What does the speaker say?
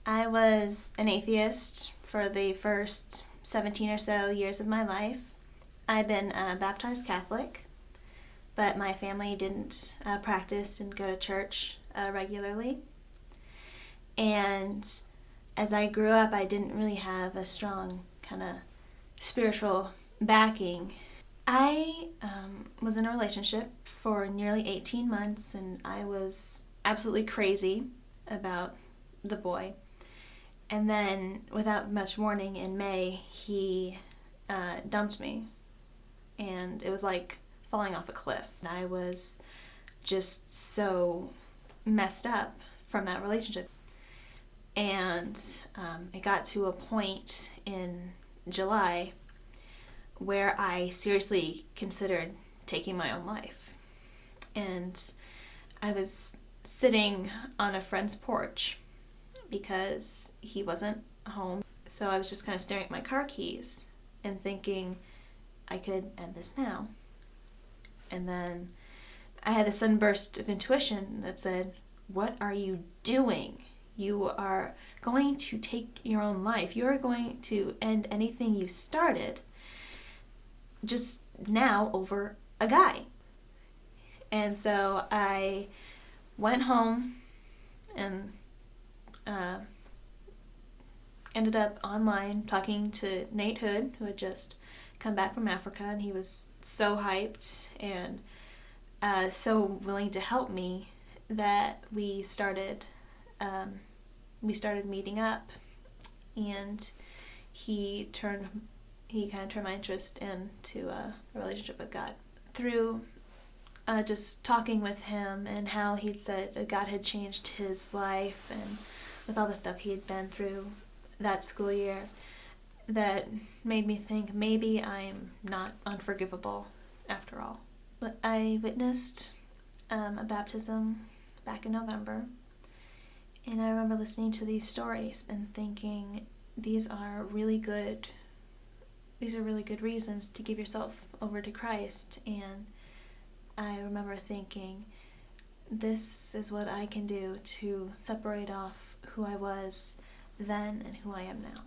I was an atheist for the first 17 or so years of my life. I've been baptized Catholic, but my family didn't practice and go to church regularly. And as I grew up, I didn't really have a strong kind of spiritual backing. I was in a relationship for nearly 18 months, and I was absolutely crazy about the boy. And then, without much warning, in May, he dumped me. And it was like falling off a cliff. I was just so messed up from that relationship. And it got to a point in July where I seriously considered taking my own life. And I was sitting on a friend's porch because he wasn't home. So I was just kind of staring at my car keys and thinking I could end this now. And then I had this sudden burst of intuition that said, what are you doing? You are going to take your own life. You are going to end anything you started just now over a guy. And so I went home and ended up online talking to Nate Hood, who had just come back from Africa, and he was so hyped and so willing to help me that we started meeting up, and he kind of turned my interest into a relationship with God through just talking with him, and how he'd said God had changed his life, and with all the stuff he had been through that school year, that made me think maybe I'm not unforgivable after all. But I witnessed a baptism back in November, and I remember listening to these stories and thinking these are really good reasons to give yourself over to Christ. And I remember thinking, this is what I can do to separate off who I was then and who I am now.